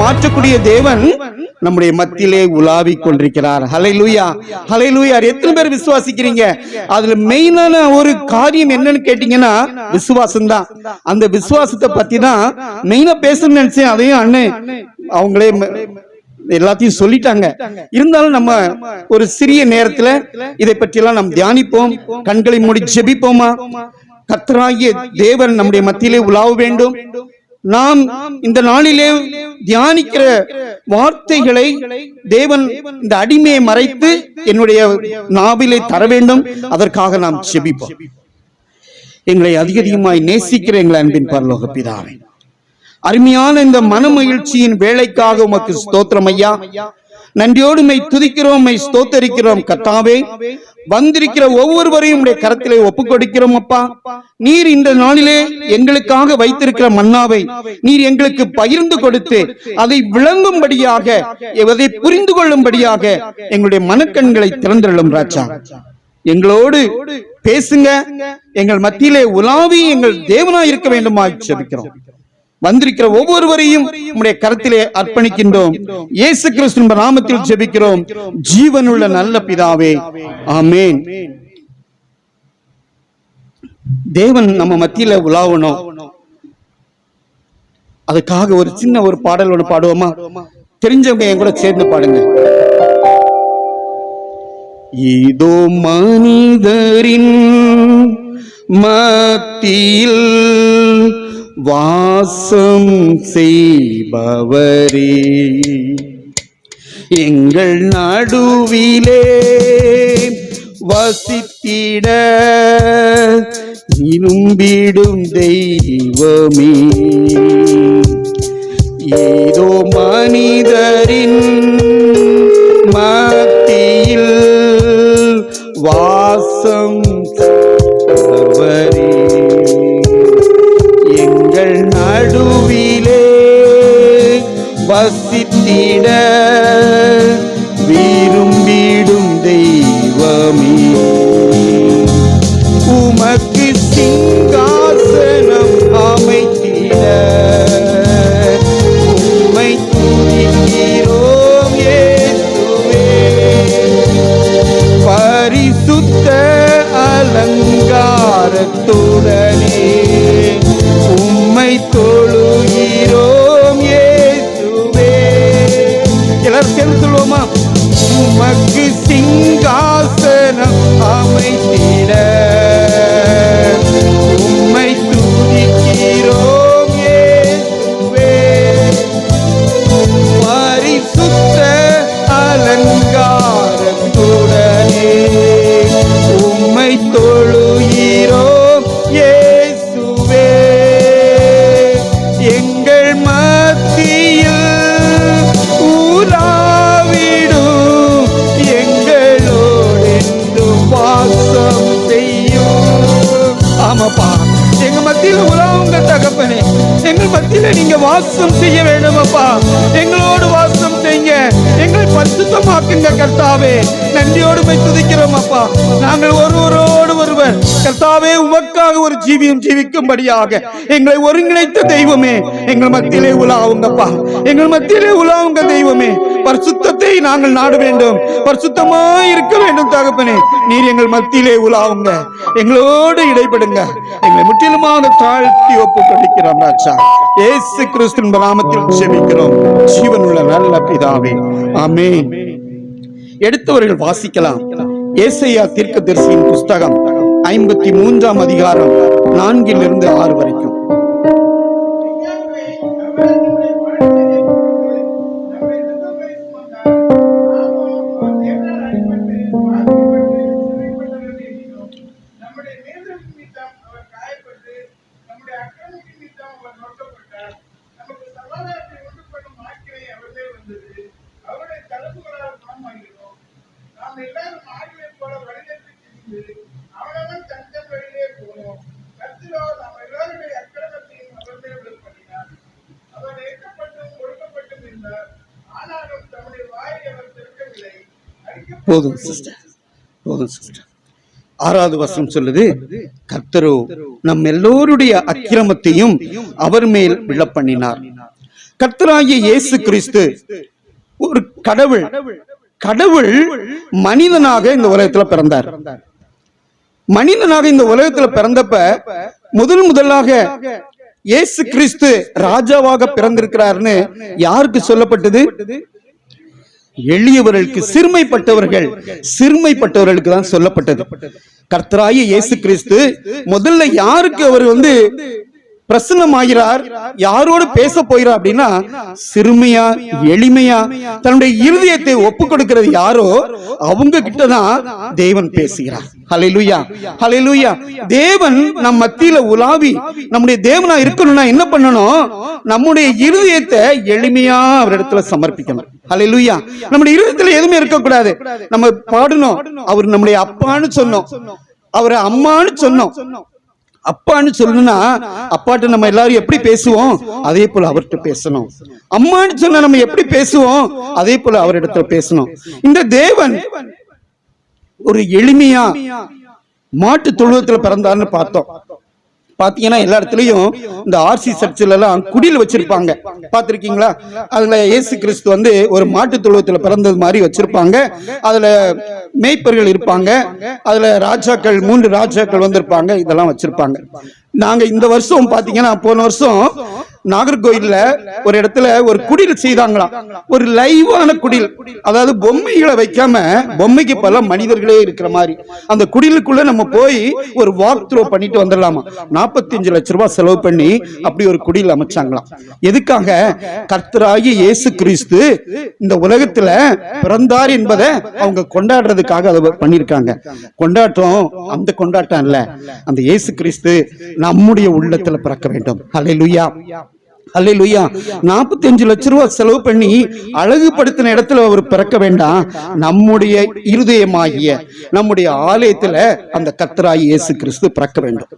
மாற்றக்கூடிய தேவன் நம்முடைய மத்தியிலே உலாவிக் கொண்டிருக்கிறார். ஹல்லேலூயா, ஹல்லேலூயா. எத்தனை பேர் விசுவாசிக்கிறீங்க? அதுல மெயினான ஒரு காரியம் என்னன்னு கேட்டீங்கன்னா விசுவாசம் தான். அந்த விசுவாசத்தை பத்தி தான் மெயினா பேசணும்னு நினைச்சேன். அதையும் அண்ணன் அவங்களே எல்லாத்தையும் சொல்லிட்டாங்க. இருந்தாலும் நம்ம ஒரு சிறிய நேரத்துல இதை பற்றி எல்லாம் நாம் தியானிப்போம். கண்களை மூடி ஜெபிப்போமா? கர்த்தராகிய தேவன் நம்முடைய மத்தியிலே உலாவ வேண்டும். நாம் இந்த நாளிலே தியானிக்கிற வார்த்தைகளை தேவன் இந்த அடிமையை மறைத்து என்னுடைய நாவிலே தர வேண்டும். அதற்காக நாம் ஜெபிப்போம். எங்களை அதிகமாய் நேசிக்கிற எங்கள் அன்பின் பரலோக பிதாவே, அருமையான இந்த மன மகிழ்ச்சியின் வேலைக்காக உமக்கு ஸ்தோத்திரம் ஐயா. நன்றியோடு மை துதிக்கிறோம், மை ஸ்தோத்தரிக்கிறோம். கர்த்தாவே, வந்திருக்கிற ஒவ்வொருவரையும் உடைய கரத்திலே ஒப்புக் கொடுக்கிறோம் அப்பா. நீர் இந்த நாளிலே எங்களுக்காக வைத்திருக்கிற மன்னாவை நீர் எங்களுக்கு பகிர்ந்து கொடுத்து அதை விளங்கும்படியாக, அதை புரிந்து கொள்ளும்படியாக எங்களுடைய மனக்கண்களை திறந்துள்ளும் ராஜா. எங்களோடு பேசுங்க, எங்கள் மத்தியிலே உலாவி எங்கள் தேவனாய் இருக்க வேண்டுமா ஜெபிக்கிறோம். வந்திருக்கிற ஒவ்வொருவரையும் உம்முடைய கரத்திலே அர்ப்பணிக்கின்றோம். இயேசு கிறிஸ்துவின் நாமத்தில் ஜெபிக்கிறோம் ஜீவனுள்ள நல்ல பிதாவே, ஆமென். தேவன் நம்ம மத்தியில உலாவணும். அதுக்காக ஒரு சின்ன ஒரு பாடல் ஒன்று பாடுவோமா? தெரிஞ்சவங்க என் கூட சேர்ந்து பாடுங்க. இதோ மனிதரின் மத்தியில் வாசம் செய்பவரே, எங்கள் நடுவிலே வசித்திட விரும்பிடும் தெய்வமே, ஏதோ மனிதரின் மத்தியில் வாசம் செய்பவரே, எங்கள் நடுவிலே வசித்திட விரும்பிடும் தெய்வமே, உமக்கு சிங்காசனம் அமைத்திட உம்மை துதிக்கிறோம் இயேசுவே, பரிசுத்த அலங்காரத்துடனே உம்மை தொழுகிறோம் இயேசுவே. எல்லாரும் சேர்ந்து சொல்லுவோமா? உமக்கு சிங்காசனம் அமைத்திட உம்மை துதிக்கிறோம் இயேசுவே, பரிசுத்த அலங்காரத்துடனே உம்மை தொழுகிறோம் இயேசுவே, எங்கள் மத்தியில் உலாவிடும் எங்களோடு என்றும் வாசம் செய்யும். ஆமாப்பா, எங்க மத்தியில் உலாவுங்க தகப்பனே, எங்கள் மத்தியில நீங்க வாசம் செய்ய வேண்டும் அப்பா. எங்களோடு வாசம் செய்யுங்க, எங்களை பரிசுத்தமாக்குங்க கர்த்தாவே. நன்றியோடு போய் துதிக்கிறோம் அப்பா. நாங்கள் ஒருவரோடு ஒருவர் கர்த்தாவே உமக்காக ஒரு ஜீவியம் ஜீவிக்கும்படியாக எங்களை ஒருங்கிணைத்த தெய்வமே, எங்கள் மத்தியிலே உலாவுங்கப்பா. எங்கள் மத்தியிலே உலாவுங்க தெய்வமே. பரிசுத்தத்தை நாங்கள் நாட வேண்டும், பரிசுத்தமாய் இருக்க வேண்டும் தகப்பனே. நீர் எங்கள் மத்தியிலே உலாவுங்க, எங்களோடு இடைப்படுங்க. எங்களை முற்றிலுமாக தாழ்த்தி ஒப்புக் கொடுக்கிறோம் ராஜா. இயேசு கிறிஸ்துவின் நாமத்தில் ஜெபிக்கிறோம் ஜீவனுள்ள நல்ல பிதாவே, ஆமென். எடுத்தவர்கள் வாசிக்கலாம். ஏசாயா தீர்க்கதரிசியின் புஸ்தகம் 53ஆம் அதிகாரம் 4 6 வரைக்கும். போதும் சிஸ்டர், போதும் சிஸ்டர். 6வது வசனம் சொல்லுது, கர்த்தரோ நம் எல்லோருடைய அக்கிரமத்தையும் அவர் மேல் விழப்பண்ணினார், கர்த்தராகிய இயேசு கிறிஸ்து ஒரு கடவுள். கடவுள் மனிதனாக இந்த உலகத்துல பிறந்தார். மனிதனாக இந்த உலகத்துல பிறந்தப்ப முதலாக இயேசு கிறிஸ்து ராஜாவாக பிறந்திருக்கிறார்னு யாருக்கு சொல்லப்பட்டது? எளியவர்களுக்கு, சிறுமைப்பட்டவர்களுக்கு தான் சொல்லப்பட்டது. கர்த்தராகிய இயேசு கிறிஸ்து முதல்ல யாருக்கு அவர் பிரசன்னமாகிறார், யாரோடு பேச போகிறார் அப்படின்னா, சிறுமையா எளிமையா தன்னுடைய இருதயத்தை ஒப்பு கொடுக்கிறது யாரோ அவங்க கிட்டதான் தேவன் பேசுகிறார். ஹல்லேலூயா, ஹல்லேலூயா. தேவன் நம் மத்தியில உலாவி நம்முடைய தேவனா இருக்கணும்னா என்ன பண்ணணும்? நம்முடைய இருதயத்தை எளிமையா அவரிடத்துல சமர்ப்பிக்கணும். ஹல்லேலூயா. நம்முடைய இருதயத்துல எதுவுமே இருக்கக்கூடாது. நம்ம பாடணும், அவர் நம்முடைய அப்பான்னு சொன்னோம், அவரை அம்மான்னு சொன்னோம். அப்பான்னு சொல்லணும்னா அப்பாட்ட நம்ம எல்லாரும் எப்படி பேசுவோம் அதே போல அவர்கிட்ட பேசணும். அம்மான்னு சொன்னா நம்ம எப்படி பேசுவோம் அதே போல அவரிடத்துல பேசணும். இந்த தேவன் ஒரு எளிமையா மாட்டு தொழுவத்துல பிறந்தார்னு பார்த்தோம். பாத்தீங்கன்னா எல்லா இடத்துலயும் இந்த ஆர்சி சர்ச்சில் எல்லாம் குடில் வச்சிருப்பாங்க, பாத்திருக்கீங்களா? அதுல இயேசு கிறிஸ்து ஒரு மாட்டு தொழுவத்துல பிறந்தது மாதிரி வச்சிருப்பாங்க. அதுல மேய்ப்பர்கள் இருப்பாங்க, அதுல ராஜாக்கள் 3 ராஜாக்கள் வந்திருப்பாங்க, இதெல்லாம் வச்சிருப்பாங்க. நாங்க இந்த வருஷம் பாத்தீங்கன்னா, போன வருஷம் நாகர்கோயில்ல ஒரு இடத்துல ஒரு குடில் செய்தாங்களாம். ஒரு லைவான குடில், அதாவது பொம்மைகளை வைக்காம பொம்மைக்கு பல மனிதர்களே இருக்கிற மாதிரி அந்த குடிலுக்குள்ள நம்ம போய் ஒரு வாக் த்ரோ பண்ணிட்டு வந்துடலாமா. 45 லட்சம் ரூபாய் செலவு பண்ணி அப்படி ஒரு குடில் அமைச்சாங்களாம். எதுக்காக? கர்த்தராகிய இயேசு கிறிஸ்து இந்த உலகத்துல பிறந்தார் என்பதை அவங்க கொண்டாடுறதுக்காக அதை பண்ணிருக்காங்க. கொண்டாட்டம் அந்த கொண்டாட்டம் இல்ல, அந்த இயேசு கிறிஸ்து நம்முடைய உள்ளத்துல பிறக்க வேண்டும். ஹல்லேலூயா, ஹல்லேலூயா. 45 லட்சம் ரூபாய் செலவு பண்ணி அழகுபடுத்தின இடத்துல அவர் பிறக்க வேண்டாம், நம்முடைய இருதயமாகிய நம்முடைய ஆலயத்துல அந்த கர்த்தராகிய இயேசு கிறிஸ்து பிறக்க வேண்டும்.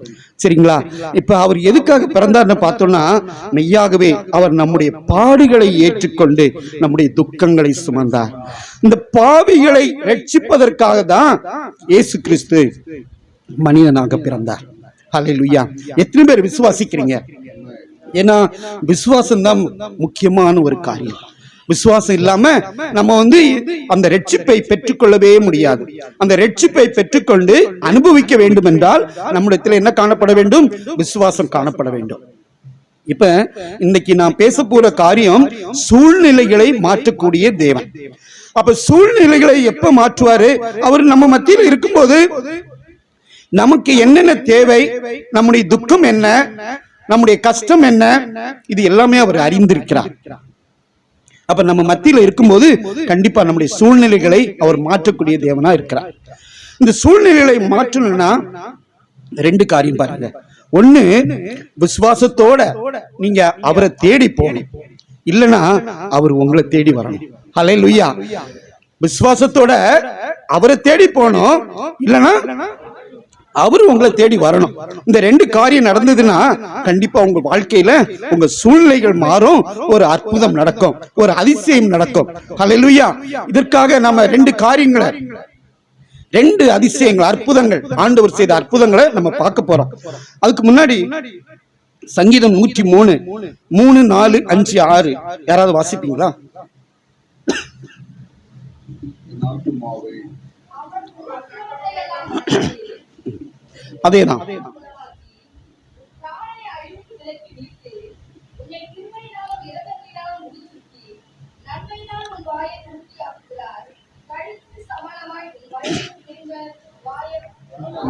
சரிங்களா? இப்ப அவர் எதுக்காக பிறந்தார்னு பார்த்தோம்னா, மெய்யாகவே அவர் நம்முடைய பாடுகளை ஏற்றுக்கொண்டு நம்முடைய துக்கங்களை சுமந்தார். இந்த பாவிகளை ரட்சிப்பதற்காக தான் இயேசு கிறிஸ்து மனிதனாக பிறந்தார். ஹல்லேலூயா. எத்தனை பேர் விசுவாசிக்கிறீங்க? ஏன்னா விசுவாசம் தான் முக்கியமான ஒரு காரியம். விசுவாசம் இல்லாம நம்ம அந்த ரட்சிப்பை பெற்றுக்கொள்ளவே முடியாது. அந்த ரட்சிப்பை பெற்றுக்கொண்டு அனுபவிக்க வேண்டும் என்றால் நம்மிடத்தில் என்ன காணப்பட வேண்டும்? விசுவாசம் காணப்பட வேண்டும். இப்ப இன்னைக்கு நான் பேச போற காரியம் சூழ்நிலைகளை மாற்றக்கூடிய தேவன். அப்ப சூழ்நிலைகளை எப்ப மாற்றுவாரு? அவர் நம்ம மத்தியில் இருக்கும்போது நமக்கு என்னென்ன தேவை, நம்முடைய துக்கம் என்ன, நம்முடைய கஷ்டம் என்ன, இது எல்லாமே அவர் அறிந்திருக்கிறார். அப்ப நம்ம மத்தியில இருக்கும்போது கண்டிப்பா நம்முடைய சூழ்நிலைகளை அவர் மாற்றக்கூடிய தேவனா இருக்கிறார். இந்த சூழ்நிலைகளை மாற்றணும்னா 2 காரியம் பாருங்க. ஒண்ணு, விசுவாசத்தோட நீங்க அவரை தேடி போகணும், இல்லனா அவர் உங்களை தேடி வரணும். ஹல்லேலூயா. விசுவாசத்தோட அவரை தேடி போகணும், இல்லனா அவரு உங்களை தேடி வரணும். இந்த 2 காரியம் நடந்ததுன்னா கண்டிப்பா உங்க வாழ்க்கையில உங்க சூழ்நிலைகள் மாறும், ஒரு அற்புதம் நடக்கும், ஒரு அதிசயம் நடக்கும். ஹல்லேலூயா. இதற்காக நம்ம 2 காரியங்களை, 2 அதிசயங்கள், அற்புதங்கள், ஆண்டவர் செய்த அற்புதங்களை நம்ம பார்க்க போறோம். அதுக்கு முன்னாடி சங்கீதம் 103 3 4 5 6 யாராவது வாசிப்பீங்களா? அதேதான்.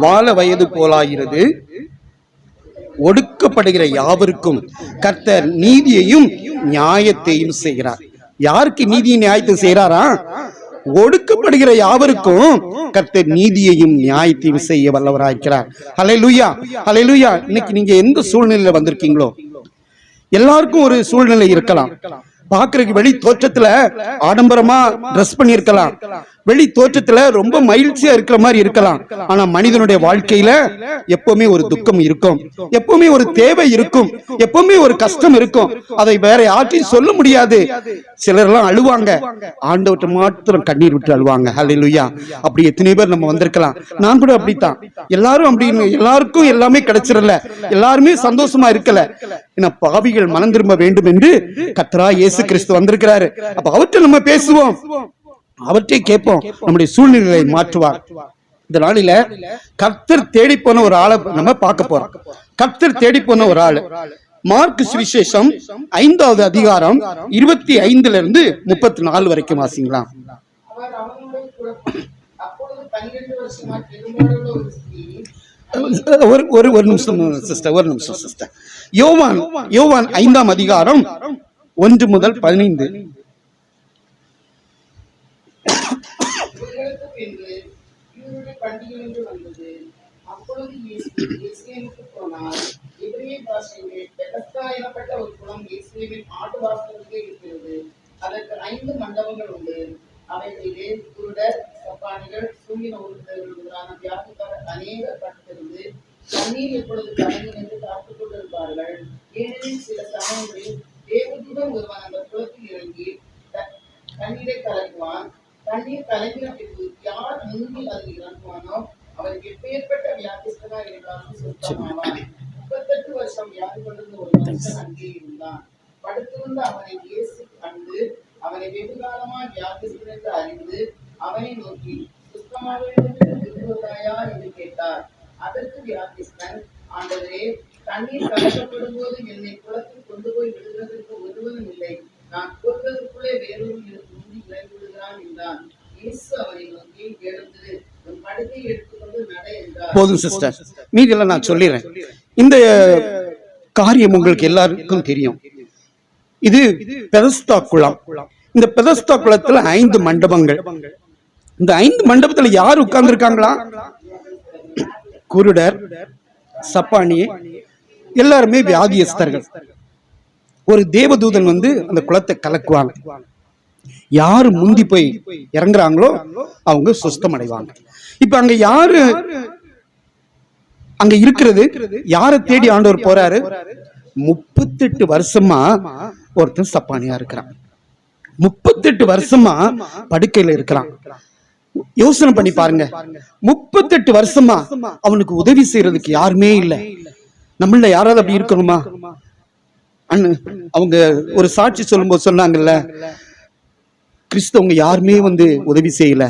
வாழ வயது போலாகிறது, ஒடுக்கப்படுகிற யாவருக்கும் கர்த்தர் நீதியையும் நியாயத்தையும் செய்கிறார். யாருக்கு நீதியும் நியாயத்தை செய்யறாரா? ஒடுக்கப்படுகிற யாவருக்கும் கர்த்தர் நீதியையும் நியாயத்தையும் செய்ய வல்லவராயிருக்கிறார். ஹல்லேலூயா, ஹல்லேலூயா. இன்னைக்கு நீங்க எந்த சூழ்நிலையில வந்திருக்கீங்களோ, எல்லாருக்கும் ஒரு சூழ்நிலை இருக்கலாம். பாக்குறதுக்கு வெளி தோற்றத்துல ஆடம்பரமா ட்ரெஸ் பண்ணி இருக்கலாம், வெளி தோற்றத்துல ரொம்ப மகிழ்ச்சியா இருக்கிற மாதிரி இருக்கலாம், ஆனா மனிதனுடைய வாழ்க்கையில எப்பவுமே ஒரு துக்கம் இருக்கும், எப்பவுமே ஒரு தேவை இருக்கும், எப்பவுமே ஒரு கஷ்டம் இருக்கும். அதை வேற யார்ட்டையும் சொல்ல முடியாது. சிலர் எல்லாம் அழுவாங்க, ஆண்டவர்கிட்ட மாத்திரம் கண்ணீர் விட்டு அழுவாங்க. ஹல்லேலூயா. அப்படி எத்தனை பேர் நம்ம வந்திருக்கலாம். நான் கூட அப்படித்தான். எல்லாரும் அப்படின்னு எல்லாருக்கும் எல்லாமே கிடைச்சிடல, எல்லாருமே சந்தோஷமா இருக்கல. ஏன்னா பாவிகள் மனம் திரும்ப வேண்டும் என்று கர்த்தராகிய இயேசு கிறிஸ்து வந்திருக்கிறாரு. அப்ப அவர்கிட்ட நம்ம பேசுவோம், அவற்றை கேட்போம், நம்முடைய சூழ்நிலையை மாற்றுவார். இந்த நாளில கர்த்தர் தேடி போன ஒரு ஆளை நம்ம பார்க்க போறோம். கர்த்தர் தேடி போன ஒரு ஆளு மார்க் சுவிசேஷம் 5வது அதிகாரம் 25 இருந்து 34 வரைக்கும் வாசிங்களா. ஒரு நிமிஷம் சிஸ்டர், ஒரு நிமிஷம் சிஸ்டர். யோவான் 5ஆம் அதிகாரம் 1 முதல் 15. அதற்கு 5 மண்டபங்கள் உண்டு. அவைகளிலே குருடர், சப்பானிகள், சூரியன் ஒருவர்களான வியாதிக்காரர் அநேகர் பட்டிருந்து தண்ணீர் எப்பொழுது கலங்கி என்று காத்துக் கொண்டிருப்பார்கள். ஏனெனில் சில சமயங்களில் தேவதூதன் ஒருவன் அந்த குளத்தில் இறங்கி தண்ணீரை கலக்குவான். தண்ணீர் கலங்கின பின்பு யார் முந்தி அதில் இறங்குவானோ அவருக்கு எப்பேற்பட்ட வியாதிஸ்தனா இருந்தாலும் சுத்தமாவான். 38 வருஷம் வியாதி கொண்டிருந்த ஒரு மனுஷன் அங்கே இருந்தான். படுத்திருந்த அவனை இயேசு கண்டு அவனை வெகு காலமா வியாதிஸ்தன் என்று அறிந்து அவனை நோக்கி சுத்தமாக விரும்புகிறாயா என்று கேட்டார். அதற்கு வியாதிஸ்தன், ஆண்டவரே, தண்ணீர் கலக்கப்படும் போது என்னை குளத்தில் கொண்டு போய் விடுவதற்கு ஒருவனும் இல்லை. நான் கூறுவதற்குள்ளே வேறொரு எனக்கு முந்தி இறங்கி விடுகிறான் என்றான். இயேசு அவனை நோக்கி, எழுந்து உன் படுக்கையை எடுத்துக்கொண்டு நட என்றார். போதும் சிஸ்டர், மீதியெல்லாம் நான் சொல்லிடுறேன். இந்த காரியம் உங்களுக்கு எல்லாருக்கும் தெரியும். இது பெதஸ்தா குளம். இந்த பெதஸ்தா குளத்துல 5 மண்டபங்கள். இந்த 5 மண்டபத்துல யார் உட்கார்ந்து இருக்காங்களா? குருடர், சப்பானி, எல்லாருமே வியாதியஸ்தர்கள். ஒரு தேவதூதன் வந்து அந்த குளத்தை கலக்குவாங்க. யாரு முந்தி போய் இறங்குறாங்களோ அவங்க சுஸ்தம் அடைவாங்க. இப்ப அங்க யாரு அங்க இருக்கிறது? யாரை தேடி ஆண்டவர் போறாரு? 38 வருஷமா ஒருத்தன் சப்பானியா இருக்கிறான். 38 வருஷமா படுக்கையில இருக்கிறான். யோசனை பண்ணி பாருங்க, 38 வருஷமா அவனுக்கு உதவி செய்யறதுக்கு யாருமே இல்லை. நம்மள யாராவது அப்படி இருக்கணுமா? அவங்க ஒரு சாட்சி சொல்லும் போது சொன்னாங்கல்ல, கிறிஸ்தவங்க யாருமே வந்து உதவி செய்யல,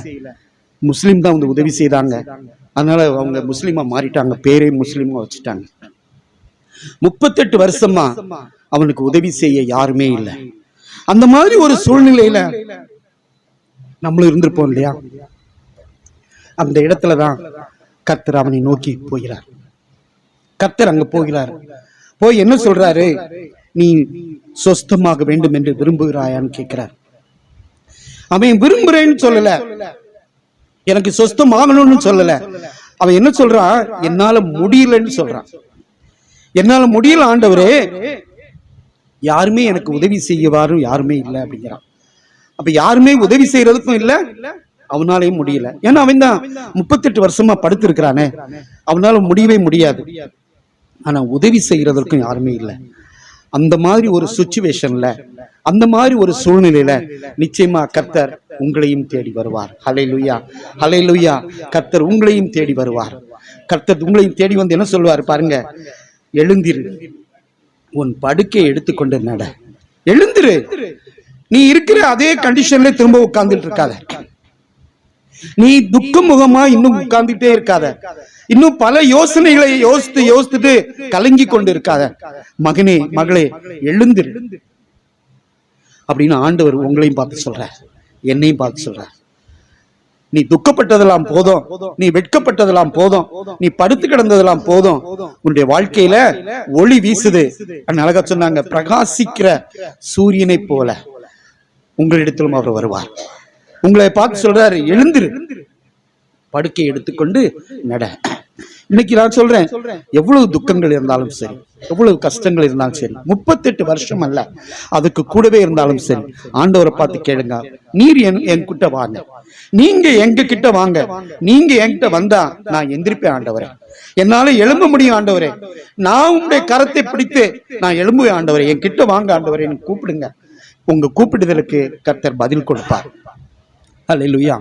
முஸ்லீம் தான் வந்து உதவி செய்தாங்க, அதனால அவங்க முஸ்லீமா மாறிட்டாங்க, பேரே முஸ்லீமா வச்சுட்டாங்க. 38 வருஷமா அவனுக்கு உதவி செய்ய யாருமே இல்லை. அந்த மாதிரி ஒரு சூழ்நிலையில நம்மளும் இருந்திருப்போம் இல்லையா? அந்த இடத்துலதான் கர்த்தர் அவனை நோக்கி போகிறார். கர்த்தர் அங்க போகிறார். போய் என்ன சொல்றாரு? நீ சொஸ்தமாக வேண்டும் என்று விரும்புகிறாயான்னு கேட்கிறார். அவன் விரும்புறேன்னு சொல்லல, எனக்கு சொஸ்தம் ஆகணும்னு சொல்லல. அவன் என்ன சொல்றான்? என்னால முடியலன்னு சொல்றான். என்னால முடியல ஆண்டவரே, யாருமே எனக்கு உதவி செய்யவாரும் யாருமே இல்லை அப்படிங்கிறான். அப்ப யாருமே உதவி செய்யறதுக்கும் இல்லை, அவனாலையும் முடியல. ஏன்னா அவன் தான் 38 வருஷமா படுத்திருக்கிறானே, அவனால முடியவே முடியாது. ஆனா உதவி செய்யறதற்கும் யாருமே இல்லை. அந்த மாதிரி ஒரு சிச்சுவேஷன்ல, அந்த மாதிரி ஒரு சூழ்நிலையில நிச்சயமா கர்த்தர் உங்களையும் தேடி வருவார். ஹல்லேலூயா, ஹல்லேலூயா. கர்த்தர் உங்களையும் தேடி வருவார். கர்த்தர் உங்களையும் தேடி வந்து என்ன சொல்வார் பாருங்க, எழுந்திரு, உன் படுக்கையை எடுத்துக்கொண்டு நட. எழுந்திரு. நீ இருக்கிற அதே கண்டிஷன்ல திரும்ப உட்கார்ந்துட்டு இருக்காத. நீ துக்க முகமா இன்னும் உட்கார்ந்துட்டே இருக்காத. இன்னும் பல யோசனைகளை யோசித்துட்டு கலங்கி கொண்டு இருக்காத. மகனே, மகளே, எழுந்திரு அப்படின்னு ஆண்டவர் உங்களையும் பார்த்து சொல்றார், என்னையும் பார்த்து சொல்றார். நீ துக்கப்பட்டதெல்லாம் போதும், நீ வெட்கப்பட்டதெல்லாம் போதும், நீ படுத்து கிடந்ததெல்லாம் போதும். உன்னுடைய வாழ்க்கையில ஒளி வீசுது. அழகா சொன்னாங்க, பிரகாசிக்கிற சூரியனை போல உங்களிடத்திலும் அவர் வருவார். உங்களை பார்த்து சொல்றாரு, எழுந்திரு, படுக்கை எடுத்துக்கொண்டு நட. இன்னைக்கு நான் சொல்றேன், எவ்வளவு துக்கங்கள் இருந்தாலும் சரி, எவ்வளவு கஷ்டங்கள் இருந்தாலும் சரி, 38 வருஷம் அல்ல, அதுக்கு கூடவே இருந்தாலும் சரி, ஆண்டவரை பார்த்து கேளுங்க, நீர் என் கிட்ட வாங்க, நீங்க எங்க கிட்ட வாங்க, நீங்க என்கிட்ட வந்தா நான் எந்திரிப்பேன் ஆண்டவரே, என்னால எழும்ப முடியும் ஆண்டவரே, நான் உங்களுடைய கரத்தை பிடித்து நான் எழும்புவேன் ஆண்டவரே, என் கிட்ட வாங்க ஆண்டவரே, எனக்கு கூப்பிடுங்க. உங்க கூப்பிடுதலுக்கு கர்த்தர் பதில் கொடுப்பார். ஹல்லேலூயா,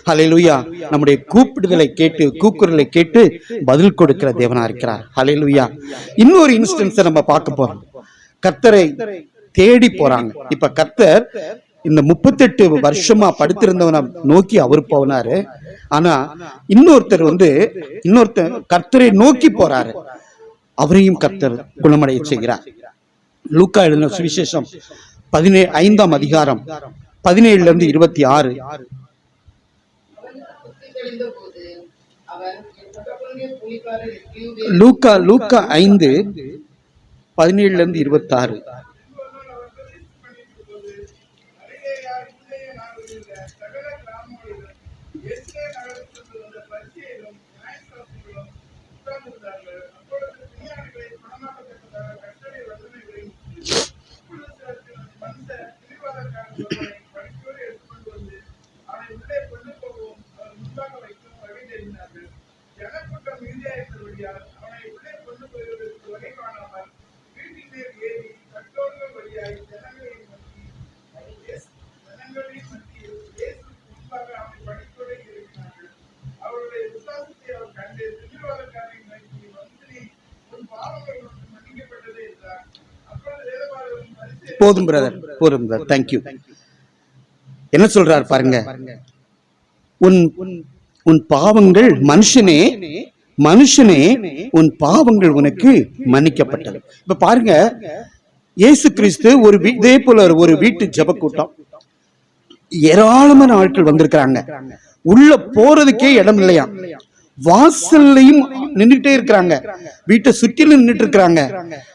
ஹல்லேலூயா. நம்முடைய கூப்பிடுதலை கேட்டு, கூக்குரலை கேட்டு பதில் கொடுக்கிற தேவனா இருக்கிறார். ஹல்லேலூயா. இன்னொரு இன்ஸ்டன்ஸ் நம்ம பார்க்க போறோம். கர்த்தரை தேடி போறாங்க. இப்ப கர்த்தர் இந்த 38 வருஷமா படுத்திருந்தவனை நோக்கி அவர் போனாரு. ஆனா இன்னொருத்தர் கர்த்தரை நோக்கி போறாரு, அவரையும் கர்த்தர் குணமடைய செய்கிறார். லூக்கா எழுதின சுவிசேஷம் 15ஆம் அதிகாரம் 17 to 26. Luca 5 17 to 26. போதும் பிரதர், போதும் பிரதர், தேங்க்யூ. என்ன சொல்றார் பாருங்க, உன் பாவங்கள் மனுஷனே உன் பாவங்கள் உனக்கு மன்னிக்கப்பட்டது. இப்ப பாருங்க, இயேசு கிறிஸ்து இதே போல ஒரு வீட்டு ஜெப கூட்டம், ஏராளமான ஆட்கள் வந்திருக்கிறாங்க. உள்ள போறதுக்கே இடம் இல்லையா, வாசல்லையும் நின்றுட்டே இருக்கிறாங்க, வீட்டை சுற்றிலும் நின்றுட்டு இருக்கிறாங்க.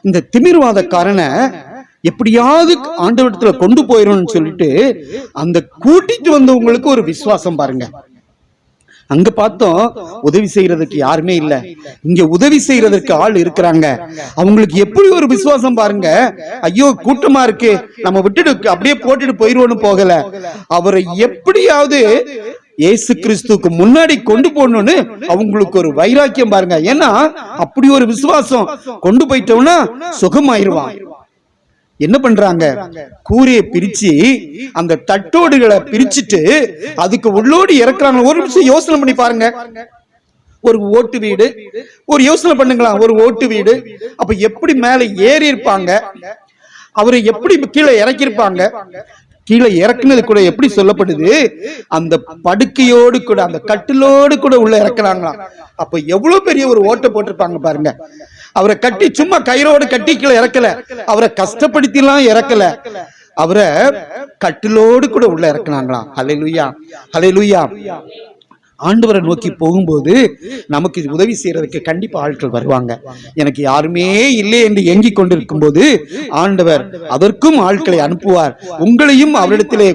இந்த திமிர்வாதக்காரனை எப்படியாவது ஆண்டவரிடத்துல கொண்டு போயிடும் சொல்லிட்டு அந்த கூட்டிட்டு வந்தவங்களுக்கு ஒரு விசுவாசம் பாருங்க. அங்க பார்த்தோம் உதவி செய்யறதுக்கு யாருமே இல்ல, இங்க உதவி செய்யறதுக்கு ஆள் இருக்கிறாங்க. அவங்களுக்கு எப்படி ஒரு விசுவாசம் பாருங்க. ஐயோ கூட்டமா இருக்கு, நம்ம விட்டுட்டு அப்படியே போட்டுட்டு போயிருவோன்னு போகல, அவரை எப்படியாவது இயேசு கிறிஸ்துக்கு முன்னாடி கொண்டு போகணும்னு அவங்களுக்கு ஒரு வைராக்கியம் பாருங்க. ஏன்னா அப்படி ஒரு விசுவாசம், கொண்டு போயிட்டோம்னா சுகமாயிருவான். என்ன பண்றாங்க, கூரையை பிரிச்சு அந்த தட்டோடுகளை பிரிச்சுட்டு அதுக்கு உள்ளோடு இறக்குறாங்க. ஒரு நிமிஷம் யோசனை பண்ணி பாருங்க, ஒரு ஓட்டு வீடு, ஒரு யோசனை பண்ணுங்களா, ஒரு ஓட்டு வீடு, அப்ப எப்படி மேல ஏறி இருப்பாங்க, அவரை எப்படி கீழே இறக்கிருப்பாங்க. கீழே இறக்குனது கூட எப்படி சொல்லப்படுது, அந்த படுக்கையோடு கூட அந்த கட்டிலோடு கூட உள்ள இறக்குறாங்களாம். அப்ப எவ்வளவு பெரிய ஒரு ஓட்டை போட்டிருப்பாங்க பாருங்க. அவரை கட்டி சும்மா கயிறோடு கட்டி கீழே இறக்கல, அவரை கஷ்டப்படுத்தி எல்லாம் இறக்கல, அவரை கட்டிலோடு கூட உள்ள இறக்குனாங்களாம். ஹல்லேலூயா, ஹல்லேலூயா. ஆண்டவரை நோக்கி போகும்போது நமக்கு உதவி செய்யறதுக்கு கண்டிப்பா ஆட்கள் வருவாங்க. எனக்கு யாருமே இல்லை என்று எங்கிக் கொண்டிருக்கும் போது ஆண்டவர் அதற்கும் ஆட்களை அனுப்புவார். உங்களையும் அவரிடத்திலே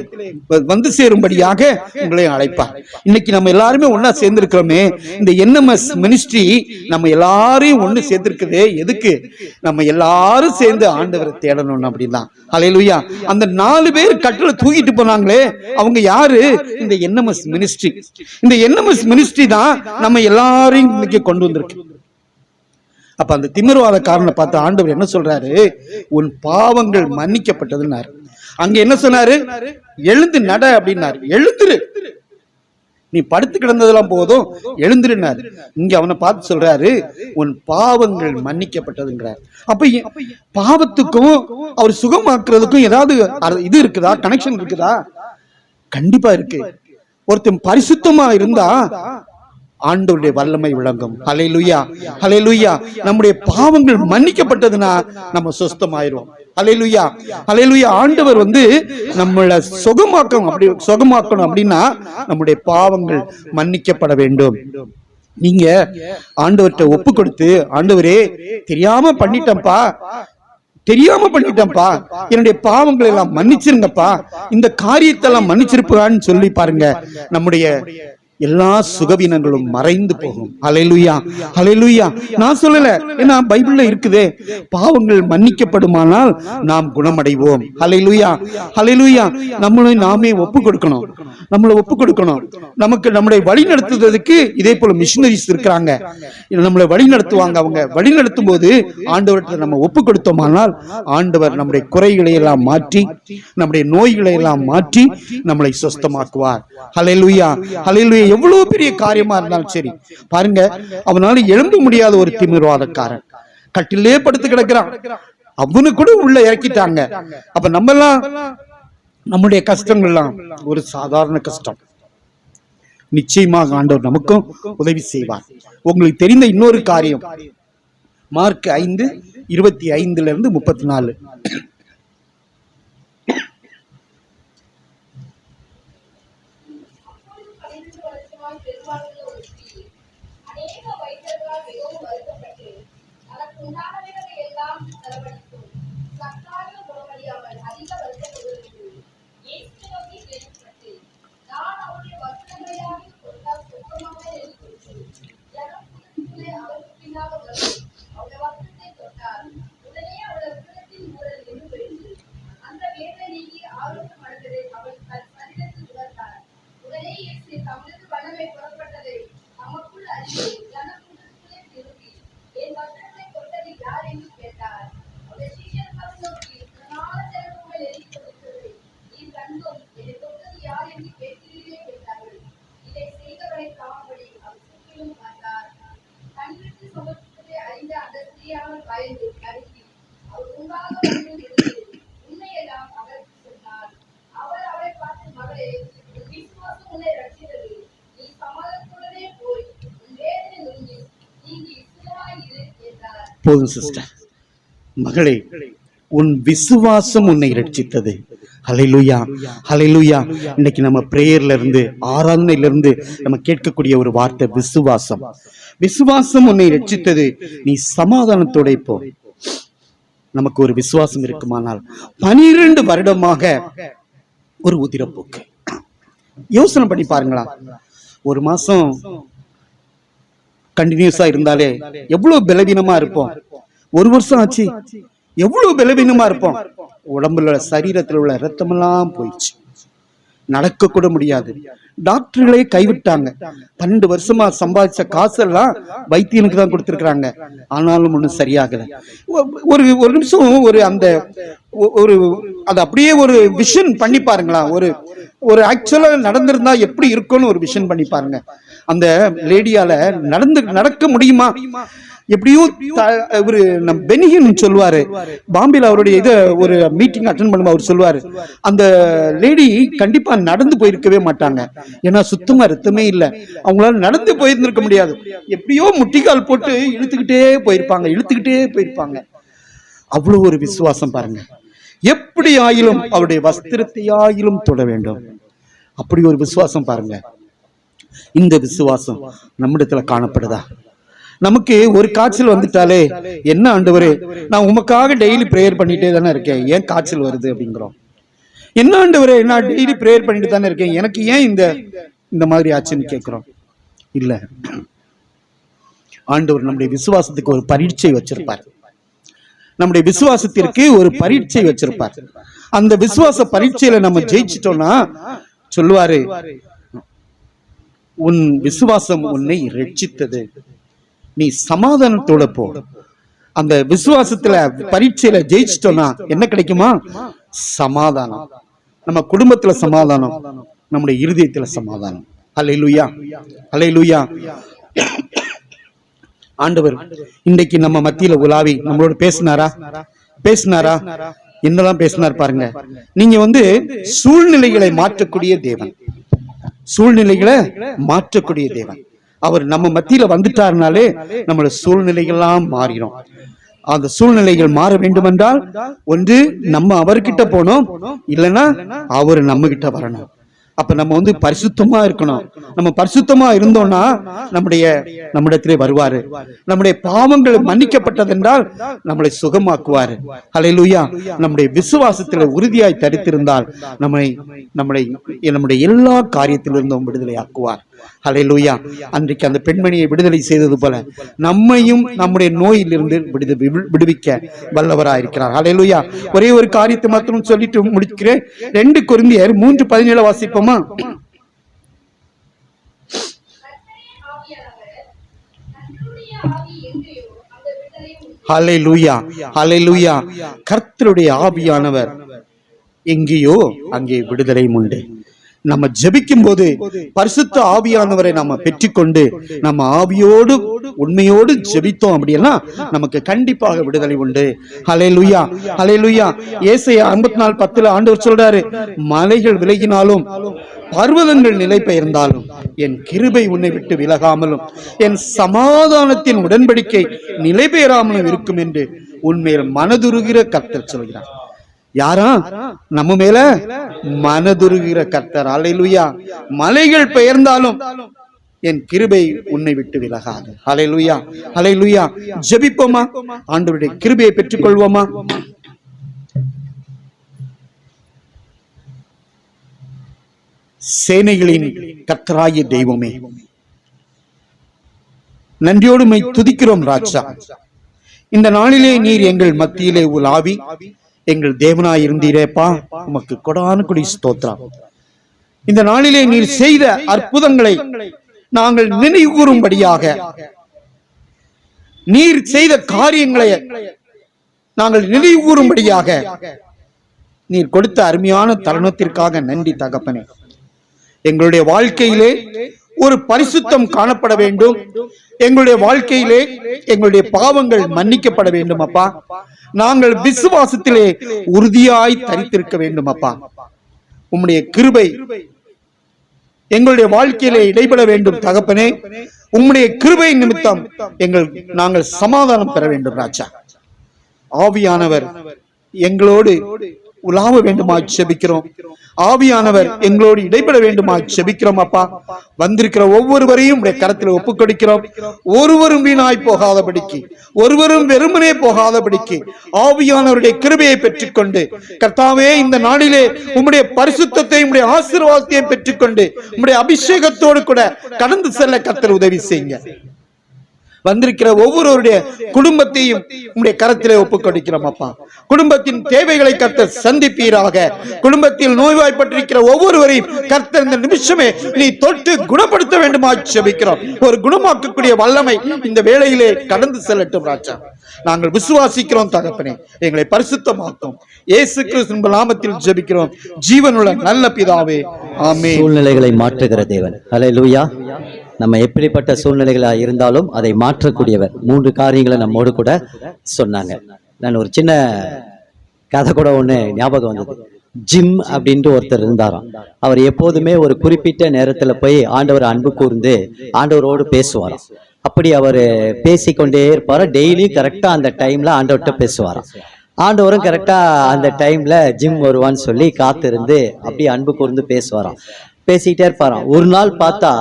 வந்து சேரும்படியாக உங்களையும் அழைப்பார். இன்னைக்கு நம்ம எல்லாருமே ஒன்னா சேர்ந்திருக்கிறோமே, இந்த NMS மினிஸ்ட்ரி நம்ம எல்லாரையும் ஒண்ணு சேர்ந்திருக்குது. எதுக்கு? நம்ம எல்லாரும் சேர்ந்து ஆண்டவரை தேடணும் அப்படின்தான். ஹல்லேலூயா. அந்த 4 பேர் கட்டில தூக்கிட்டு போனாங்களே, அவங்க யாரு? இந்த NMS மினிஸ்ட்ரி. இந்த NMS மினிஸ்ட்ரி தான் நம்ம எல்லாரையும் இன்னைக்கு கொண்டு வந்திருக்கு. அப்ப அந்த திமிர்வாதக்காரனை பார்த்து ஆண்டவர் என்ன சொல்றாரு, உன் பாவங்கள் மன்னிக்கப்பட்டதுன்னாரு. அங்க என்ன சொன்னாரு, எழுந்து நட அப்படின்னாரு. எழுந்துரு, நீ படுத்து கிடந்ததெல்லாம் போதும், எழுந்துருனாரு. இங்க அவனை பார்த்து சொல்றாரு, உன் பாவங்கள் மன்னிக்கப்பட்டதுங்கிறார். அப்ப பாவத்துக்கும் அவர் சுகமாக்குறதுக்கும் ஏதாவது இது இருக்குதா, கனெக்ஷன் இருக்குதா? கண்டிப்பா இருக்கு. ஒருத்தன் பரிசுத்தமா இருந்தா ஆண்டவருடைய வல்லமை விளங்கும். ஹல்லேலூயா, ஹல்லேலூயா. நம்முடைய பாவங்கள் மன்னிக்கப்பட்டதுன்னா நம்ம சுத்தமாயிருவோம். ஹல்லேலூயா, ஹல்லேலூயா. ஆண்டவர் நம்மளை சுகமாக்கணும் அப்படின்னா நம்முடைய பாவங்கள் மன்னிக்கப்பட வேண்டும். நீங்க ஆண்டவர்கிட்ட ஒப்பு கொடுத்து, ஆண்டவரே தெரியாம பண்ணிட்டேன்ப்பா, என்னுடைய பாவங்களை எல்லாம் மன்னிச்சிருங்கப்பா, இந்த காரியத்தை எல்லாம் மன்னிச்சிருப்பான்னு சொல்லி பாருங்க. நம்முடைய எல்லா சுகவீனங்களும் மறைந்து போகும். ஹல்லேலூயா, ஹல்லேலூயா. நான் சொல்லல, ஏன்னா பைபிள்ல இருக்குதே, பாவங்கள் மன்னிக்கப்படுமானால் நாம் குணமடைவோம். ஹல்லேலூயா, ஹல்லேலூயா. நம்மளை நாமே ஒப்பு கொடுக்கணும், நம்மளை ஒப்பு கொடுக்கணும். நமக்கு நம்மளை வழி நடத்துவதற்கு இதே போல மிஷினரிஸ் இருக்கிறாங்க, நம்மளை வழி நடத்துவாங்க. அவங்க வழி நடத்தும் போது ஆண்டவர்கிட்ட நம்ம ஒப்பு கொடுத்தோமானால் ஆண்டவர் நம்முடைய குறைகளை எல்லாம் மாற்றி, நம்முடைய நோய்களை எல்லாம் மாற்றி நம்மளை சுஸ்தமாக்குவார். ஹல்லேலூயா, ஹல்லேலூயா. எவ்வளவு பெரிய காரியமா இருந்தாலும் சரி பாருங்க, அவனால எழும்ப முடியாத ஒரு திமிர்வாதக்காரன் கட்டிலே படுத்து கிடக்கிறான், அவனு கூட உள்ள இறக்கிட்டாங்க. அப்ப நம்ம எல்லாம் நம்முடைய கஷ்டங்கள்லாம் ஒரு சாதாரண கஷ்டம். நிச்சயமாக ஆண்டவர் நமக்கும் உதவி செய்வார். உங்களுக்கு தெரிந்த இன்னொரு காரியம், மார்க் 5:25-34. போதும் சிஸ்டர், மகளே, உன் விசுவாசம் உன்னை ரட்சித்தது. ஹல்லேலூயா, ஹல்லேலூயா. இன்னைக்கு நம்ம பிரேயர்ல இருந்து, ஆராதனையில இருந்து நம்ம கேட்கக்கூடிய ஒரு வார்த்தை விசுவாசம். விசுவாசம் உன்னை ரட்சித்தது, நீ சமாதானத்தோட போ. நமக்கு ஒரு விசுவாசம் இருக்குமானால் 12 வருடமாக ஒரு உதிரப்போக்கு. யோசனை பண்ணி பாருங்களா, ஒரு மாசம் கண்டினியூஸா இருந்தாலே எவ்வளவு பலவீனமா இருப்போம். ஒரு வருஷம் ஆச்சு, எவ்வளவு பலவீனமா இருப்போம். உடம்புல சரீரத்தில் உள்ள ரத்தமெல்லாம் போயிடுச்சு, நடக்க கூட முடியாது. டாக்டர்களே கைவிட்டாங்க. 12 வருஷமா சம்பாதிச்ச காசெல்லாம் வைத்தியனுக்கு தான் கொடுத்திருக்கிறாங்க, ஆனாலும் ஒன்றும் சரியாகல. ஒரு நிமிஷம் ஒரு அது அப்படியே ஒரு விஷன் பண்ணி பாருங்களா. ஒரு ஆக்சுவலா நடந்திருந்தா எப்படி இருக்கும்னு ஒரு விஷன் பண்ணி பாருங்க. அந்த லேடியால நடக்க முடியுமா? எப்படியும் ஒரு பெனிஹின் சொல்லுவாரு, பாம்பேல அவருடைய ஒரு மீட்டிங் அட்டென்ட் பண்ணும்போது அவர் சொல்லுவாரு, அந்த லேடி கண்டிப்பா நடந்து போயிருக்கவே மாட்டாங்க, ஏன்னா சுத்தமா ரத்தமே இல்லை. அவங்களால நடந்து போயிருந்திருக்க முடியாது, எப்படியோ முட்டிக்கால் போட்டு இழுத்துக்கிட்டே போயிருப்பாங்க. அவ்வளவு ஒரு விசுவாசம் பாருங்க. எப்படி ஆயிலும் அவருடைய வஸ்திரத்தை ஆயிலும் தொட வேண்டும், அப்படி ஒரு விசுவாசம் பாருங்க. இந்த விசுவாசம் நம்மிடத்துல காணப்படுதா? நமக்கு ஒரு காய்ச்சல் வந்துட்டாலே, என்ன ஆண்டவரே, நான் உமக்காக டெய்லி பிரேயர் பண்ணிட்டே தானே இருக்கேன், ஏன் காய்ச்சல் வருது அப்படிங்கிறோம். என்ன ஆண்டவரே, நான் டெய்லி பிரேயர் பண்ணிட்டு தானே இருக்கேன், எனக்கு ஏன் இந்த மாதிரி ஆச்சுன்னு கேட்கிறோம். இல்ல, ஆண்டவர் நம்முடைய விசுவாசத்துக்கு ஒரு பரீட்சை வச்சிருப்பார். நம்முடைய விசுவாசத்திற்கு ஒரு பரீட்சை வச்சிருப்பார். அந்த விசுவாச பரீட்சையில நம்ம ஜெயிச்சிட்டோம்னா சொல்லுவாரு, உன் விசுவாசம் உன்னை ரட்சித்தது, நீ சமாதானத்தோட போ. அந்த விசுவாசத்துல பரீட்சையில ஜெயிச்சிட்டோம்னா என்ன கிடைக்குமா? சமாதானம். நம்ம குடும்பத்துல சமாதானம், நம்முடைய இருதயத்துல சமாதானம். அல்லேலூயா, அல்லேலூயா. ஆண்டவர் இன்றைக்கு நம்ம மத்தியில உலாவி நம்மளோட பேசினாரா? என்னதான் பேசினார் பாருங்க. நீங்க சூழ்நிலைகளை மாற்றக்கூடிய தேவன், சூழ்நிலைகளை மாற்றக்கூடிய தேவன். அவர் நம்ம மத்தியில வந்துட்டாருனாலே நம்மளோட சூழ்நிலைகள்லாம் மாறிடும். அந்த சூழ்நிலைகள் மாற வேண்டும் என்றால் ஒன்று நம்ம அவர்கிட்ட போனோம், இல்லைன்னா அவர் நம்ம கிட்ட வரணும். அப்ப நம்ம பரிசுத்தமா இருக்கணும். நம்ம பரிசுத்தமா இருந்தோம்னா நம்மிடத்திலே வருவாரு. நம்முடைய பாவங்கள் மன்னிக்கப்பட்டதென்றால் நம்மளை சுகமாக்குவாரு. ஹல்லேலூயா. நம்முடைய விசுவாசத்துல உறுதியாய் தரித்திருந்தால் நம்முடைய எல்லா காரியத்திலிருந்தும் விடுதலை ஆக்குவார். ஹல்லேலூயா. அன்றைக்கு அந்த பெண்மணியை விடுதலை செய்தது போல நம்மையும் நம்முடைய நோயிலிருந்து விடுவிக்க வல்லவராயிருக்கிறார். ஹல்லேலூயா. ஒரே ஒரு காரியத்தை மாத்திரம் சொல்லிட்டு முடிக்கிறேன். 2 கொரிந்தியர் 3:17 வாசிப்போமா? ஹல்லேலூயா, ஹல்லேலூயா. கர்த்தருடைய ஆவியானவர் எங்கேயோ அங்கே விடுதலை உண்டு. நம்ம ஜெபிக்கும் போது பரிசுத்த ஆவியானவரை நம்ம பெற்றுக்கொண்டு நம்ம ஆவியோடு உண்மையோடு ஜெபித்தோம் அப்படின்னா நமக்கு கண்டிப்பாக விடுதலை உண்டு. ஹல்லேலூயா, ஹல்லேலூயா. ஏசாயா 54:10 ஆண்டவர் சொல்றாரு, மலைகள் விலகினாலும் பர்வதங்கள் நிலை பெயர்ந்தாலும் என் கிருபை உன்னை விட்டு விலகாமலும் என் சமாதானத்தின் உடன்படிக்கை நிலை பெயராமலும் இருக்கும் என்று உண்மையில் மனதுருகிற கர்த்தர் சொல்கிறார். யாரா? நம்ம மேல மனதுருகிற கர்த்தர். ஹல்லேலூயா. மலைகள் பெயர்ந்தாலும் என் கிருபை உன்னை விட்டு விலகாது. ஹல்லேலூயா, ஹல்லேலூயா. ஜெபிப்போமா? ஆண்டவருடைய கிருபையை பெற்றுக் கொள்வோமா? சேனைகளின் கர்த்தராகிய தெய்வமே, நன்றியோடு மை துதிக்கிறோம் ராஜா. இந்த நாளிலே நீர் எங்கள் மத்தியிலே உலாவி எங்கள் தேவனாய் இருந்தீரேப்பா, உமக்கு கொடான கொடி ஸ்தோத்திரம். இந்த நாளிலே நீர் செய்த அற்புதங்களை நாங்கள் நினைவு கூறும்படியாக, நீர் செய்த காரியங்களை நாங்கள் நினைவு கூறும்படியாக நீர் கொடுத்த அருமையான தருணத்திற்காக நன்றி தகப்பனே. எங்களுடைய வாழ்க்கையிலே ஒரு பரிசுத்தம் காணப்பட வேண்டும். எங்களுடைய வாழ்க்கையிலே எங்களுடைய பாவங்கள் மன்னிக்கப்பட வேண்டும் அப்பா. நாங்கள் விசுவாசத்திலே உறுதியாய் தரித்திருக்க வேண்டும் அப்பா. உம்முடைய கிருபை எங்களுடைய வாழ்க்கையிலே இடைபெற வேண்டும் தகப்பனே. உம்முடைய கிருபை நிமித்தம் நாங்கள் சமாதானம் பெற வேண்டும் ராஜா. ஆவியானவர் எங்களோடு உலாவ வேண்டுமா செபிக்கிறோம். ஆவியானவர் எங்களோடு இடைபெற வேண்டுமா செபிக்கிறோம் அப்பா. வந்திருக்கிற ஒவ்வொருவரையும் உடைய கரத்தில் ஒப்புக் கொடுக்கிறோம். ஒருவரும் வீணாய் போகாதபடிக்கு, ஒருவரும் வெறுமனே போகாதபடிக்கு ஆவியானவருடைய கிருபையை பெற்றுக்கொண்டு கர்த்தாவே இந்த நாளிலே உம்முடைய பரிசுத்தத்தை உம்முடைய ஆசீர்வாதத்தையும் பெற்றுக்கொண்டு உம்முடைய அபிஷேகத்தோடு கூட கடந்து செல்ல கர்த்தர் உதவி செய்யுங்க. வந்திருக்கிற ஒவ்வொருவருடைய குடும்பத்தையும் உம்முடைய கரத்திலே ஒப்புக் கொடுக்கிறோம் அப்பா. குடும்பத்தின் தேவைகளை கர்த்தர் சந்திப்பீராக. குடும்பத்தில் நோய்வாய்ப்பட்டிருக்கிற ஒவ்வொருவரையும் கர்த்தர் இந்த நிமிஷமே நீ தொட்டு குணப்படுத்த வேண்டுமா ஜெபிக்கிறோம். ஒரு குணமாக்கக்கூடிய வல்லமை இந்த வேளையிலே கடந்து செல்லட்டும் ராஜா. நாங்கள் விசுவாசிக்கிறோம் தகப்பனே, எங்களை பரிசுத்தமாக்கும். இயேசு கிறிஸ்துவின் நாமத்தில் ஜெபிக்கிறோம் ஜீவனுள்ள நல்ல பிதாவே, ஆமென். சூழ்நிலைகளை மாற்றுகிற தேவன். ஹல்லேலூயா. நம்ம எப்படிப்பட்ட சூழ்நிலைகளாக இருந்தாலும் அதை மாற்றக்கூடியவர். 3 காரியங்களை நம்மோடு கூட சொன்னாங்க. நான் ஒரு சின்ன கதை கூட ஒன்று ஞாபகம் வந்தது. ஜிம் அப்படின்ட்டு ஒருத்தர் இருந்தாராம். அவர் எப்போதுமே ஒரு குறிப்பிட்ட நேரத்தில் போய் ஆண்டவர் அன்பு கூர்ந்து ஆண்டவரோடு பேசுவாராம். அப்படி அவர் பேசிக்கொண்டே இருப்பார். டெய்லி கரெக்டாக அந்த டைமில் ஆண்டவர்கிட்ட பேசுவாராம். ஆண்டவரும் கரெக்டாக அந்த டைமில் ஜிம் வருவான்னு சொல்லி காத்திருந்து அப்படி அன்பு கூர்ந்து பேசுவாராம். பேசிக்கிட்டே இருப்பாராம். ஒரு நாள் பார்த்தா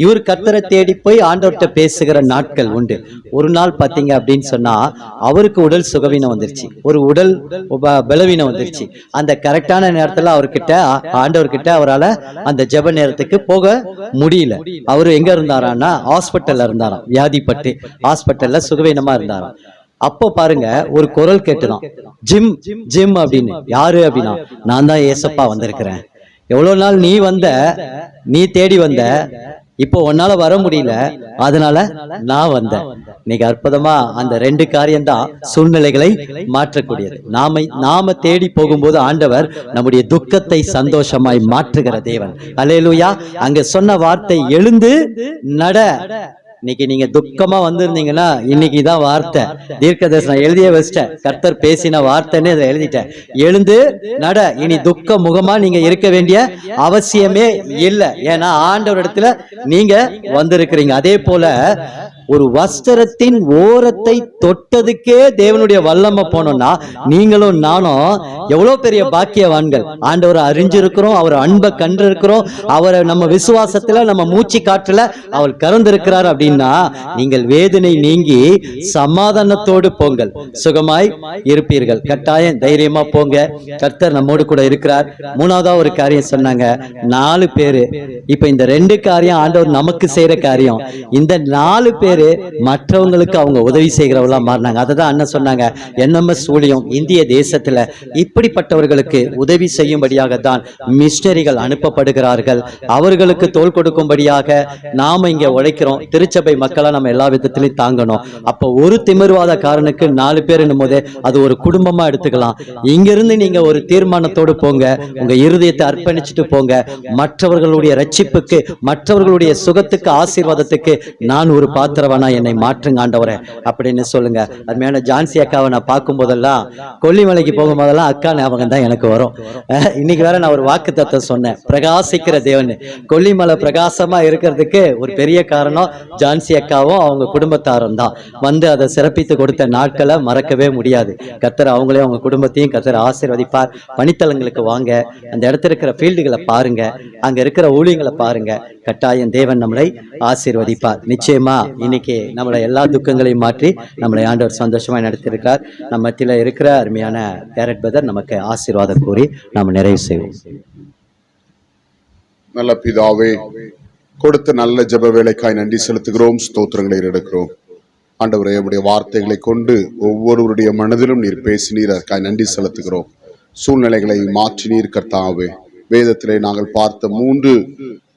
இவர் கர்த்தரை தேடி போய் ஆண்டவர்கிட்ட பேசுகிற நாட்கள் உண்டு. ஒரு நாள் பார்த்தீங்க அப்படின்னு சொன்னா அவருக்கு உடல் சுகவீனம் வந்துருச்சு, ஒரு உடல் பலவீனம் வந்துருச்சு. அந்த கரெக்டான நேரத்துல அவர்கிட்ட ஆண்டவர்கிட்ட அவரால் அந்த ஜெப நேரத்துக்கு போக முடியல. அவரு எங்க இருந்தாரான்னா ஹாஸ்பிட்டல்ல இருந்தாராம். வியாதிப்பட்டு ஹாஸ்பிட்டல்ல சுகவீனமா இருந்தாராம். அப்போ பாருங்க ஒரு குரல் கேட்டுதான், ஜிம் ஜிம் அப்படின்னு. யாரு அப்படின்னா, நான் தான் ஏசப்பா வந்திருக்கிறேன். எவ்வளவு நாள் நீ தேடி வந்த, இப்போ உன்னால வர முடியல, அதனால நான் வந்தேன். இன்னைக்கு அற்புதமா அந்த 2 காரியம்தான் சூழ்நிலைகளை மாற்றக்கூடியது. நாம தேடி போகும்போது ஆண்டவர் நம்முடைய துக்கத்தை சந்தோஷமாய் மாற்றுகிற தேவன். அல்லேலூயா. அங்க சொன்ன வார்த்தை எழுந்து நட. இன்னைக்கு நீங்க துக்கமா வந்திருந்தீங்கன்னா இன்னைக்கு தான் வார்த்தை. தீர்க்க தரிசனம் எழுதியே வச்சிட்டேன். கர்த்தர் பேசின வார்த்தைன்னு அதை எழுதிட்டேன். எழுந்து நட. இனி துக்க முகமா நீங்க இருக்க வேண்டிய அவசியமே இல்லை. ஏன்னா ஆண்டவர் இடத்துல நீங்க வந்திருக்கிறீங்க. அதே போல ஒரு வஸ்திரத்தின் ஓரத்தை தொட்டதுக்கே தேவனுடைய வல்லமை போனோம்னா நீங்களும் நானும் எவ்வளவு பெரிய பாக்கியவான்கள். ஆண்டவரை அறிஞ்சிருக்கிறோம், அவர் அன்பை கண்டிருக்கிறோம், அவரை நம்ம விசுவாசத்துல நம்ம மூச்சு காற்றுல அவர் கறந்திருக்கிறார் அப்படின்னா நீங்கள் வேதனை நீங்கி சமாதானத்தோடு போங்கள், சுகமாய் இருப்பீர்கள். கட்டாயம் தைரியமா போங்க, கர்த்தர் நம்மோடு கூட இருக்கிறார். மூணாவதா ஒரு காரியம் சொன்னாங்க, 4 பேரு. இப்ப இந்த 2 காரியம் ஆண்டவர் நமக்கு செய்யற காரியம். இந்த 4 பேரு மற்றவங்களுக்கு அவங்க உதவி செய்கிறவங்களா மாறினாங்க. அததான் அண்ணன் சொன்னாங்க, NMS ஊழியம் இந்திய தேசத்துல இப்படிப்பட்டவர்களுக்கு உதவி செய்யும்படியாகத்தான் மிஷனரிகள் அனுப்பப்படுகிறார்கள். அவர்களுக்கு தோள் கொடுக்கும்படியாக நாம இங்க உழைக்கிறோம். திருச்சபை மக்களா நம்ம எல்லா விதத்திலையும் தாங்கணும். அப்ப ஒரு திமிர்வாதக்காரனுக்கு 4 பேர் போது அது ஒரு குடும்பமா எடுத்துக்கலாம். இங்கிருந்து நீங்க ஒரு தீர்மானத்தோடு போங்க, உங்க இருதயத்தை அர்ப்பணிச்சுட்டு போங்க. மற்றவர்களுடைய ரட்சிப்புக்கு, மற்றவர்களுடைய சுகத்துக்கு, ஆசீர்வாதத்துக்கு நான் ஒரு பாத்திரவானா என்னை மாற்றுங்க ஆண்டவரே அப்படின்னு சொல்லுங்க. அருமையான ஜான்சி அக்காவை நான் பார்க்கும் போதெல்லாம், கொல்லிமலைக்கு போகும் போதெல்லாம் அக்கா ஞாபகம் தான் எனக்கு வரும். இன்னைக்கு வேற நான் ஒரு வாக்குத்தத்தம் சொன்னேன், பிரகாசிக்கிற தேவன். கொல்லிமலை பிரகாசமா இருக்கிறதுக்கு ஒரு பெரிய காரணம் ஜான்சி அக்காவும் அவங்க குடும்பத்தாரும் தான். வந்து அதை சிறப்பித்து கொடுத்த நாட்களை மறக்கவே முடியாது. கர்த்தர் அவங்களே அவங்க குடும்பத்தையும் கர்த்தர் ஆசீர்வதிப்பார். பணித்தலங்களுக்கு வாங்க, அந்த இடத்துல இருக்கிற ஃபீல்டுகளை பாருங்க, அங்க இருக்கிற ஊழியங்களை பாருங்க. கட்டாயம் தேவன் நம்மளை ஆசீர்வதிப்பார். நிச்சயமா இன்னைக்கு நம்மளை எல்லா துக்கங்களையும் மாற்றி நம்மளை ஆண்டவர் சந்தோஷமா நடத்தியிருக்கிறார். நம்ம மத்தியில இருக்கிற அருமையான பேரட் பிரதர் நமக்கு ஆசீர்வாதம் கூறி நாம் நிறைவு செய்வோம். நல்ல பிதாவே, கொடுத்த நல்ல ஜெப வேலைக்காய் நன்றி செலுத்துகிறோம், ஸ்தோத்திரங்களை எடுக்கிறோம். ஆண்டவரே, உடைய வார்த்தைகளை கொண்டு ஒவ்வொருவருடைய மனதிலும் நீர் பேசினீர், அதற்காக நன்றி செலுத்துகிறோம். சூழ்நிலைகளை மாற்றினீர் கர்த்தாவே. வேதத்திலே நாங்கள் பார்த்த 3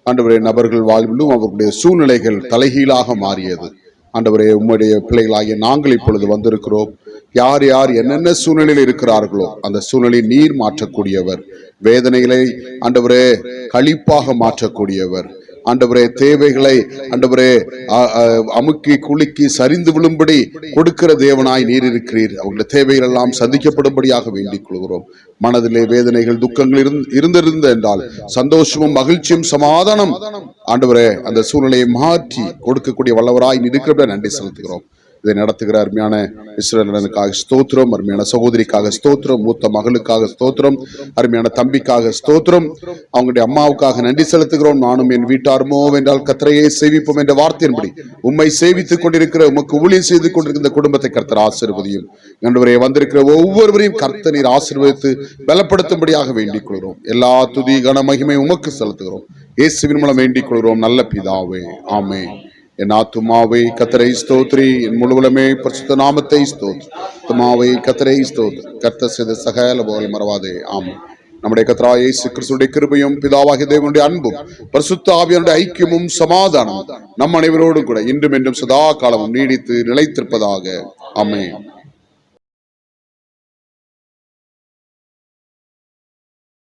ஆண்டவரே நபர்கள் வாழ்விலும் அவர்களுடைய சூழ்நிலைகள் தலைகீழாக மாறியது. ஆண்டவரே, உம்முடைய பிள்ளைகளாகிய நாங்கள் இப்பொழுது வந்திருக்கிறோம். யார் யார் என்னென்ன சூழ்நிலையில் இருக்கிறார்களோ அந்த சூழ்நிலையை நீர் மாற்றக்கூடியவர். வேதனைகளை ஆண்டவரே களிப்பாக மாற்றக்கூடியவர். ஆண்டவரே, தேவைகளை ஆண்டவரே அமுக்கி குலுக்கி சரிந்து விழும்படி கொடுக்கிற தேவனாய் நீர் இருக்கிறீர். அவங்களுடைய தேவைகள் எல்லாம் சந்திக்கப்படும்படியாக வேண்டிக் கொள்கிறோம். மனதிலே வேதனைகள் துக்கங்கள் இருந்திருந்த என்றால் சந்தோஷமும் மகிழ்ச்சியும் சமாதானம் ஆண்டவரே அந்த சூழ்நிலையை மாற்றி கொடுக்கக்கூடிய வல்லவராய் இருக்கிற நன்றி செலுத்துகிறோம். இதை நடத்துகிற அருமையான இஸ்ரவேலனுக்காக ஸ்தோத்திரம், அருமையான சகோதரிக்காக ஸ்தோத்திரம், மூத்த மகளுக்காக ஸ்தோத்திரம், அருமையான தம்பிக்காக ஸ்தோத்திரம், அவங்களுடைய அம்மாவுக்காக நன்றி செலுத்துகிறோம். நானும் என் வீட்டாருமோ என்றால் கர்த்தரையே சேவிப்போம் என்ற வார்த்தையின்படி உம்மை சேவித்துக் கொண்டிருக்கிற, உமக்கு ஊழியம் செய்து கொண்டிருக்கிற இந்த குடும்பத்தை கர்த்தர் ஆசீர்வதியும். ஆண்டவரே, வந்திருக்கிற ஒவ்வொருவரையும் கர்த்தர் நீர் ஆசீர்வதித்து பலப்படுத்தும்படியாக வேண்டிக் கொள்கிறோம். எல்லா துதி கன மகிமை உமக்கு செலுத்துகிறோம். இயேசுவின் மூலம் வேண்டிக் கொள்கிறோம் நல்ல பிதாவே, ஆமென். என் ஆத்துமாவே கர்த்தரை ஸ்தோத்திரி, என் முழுவலுமே பரிசுத்த நாமத்தை ஸ்தோத்திரி. ஆத்துமாவே கர்த்தரை ஸ்தோத்திரி, கர்த்தர் செய்த சகல போல மறவாதே. ஆமென். நம்முடைய கர்த்தராகிய இயேசு கிறிஸ்துவின் கிருபையும் பிதாவாகிய தேவனுடைய அன்பும் பரிசுத்த ஆவியானுடைய ஐக்கியமும் சமாதானமும் நம் அனைவரோடும் கூட இன்றும் என்றும் சதா காலமும் நீடித்து நிலைத்திருப்பதாக. ஆமென்.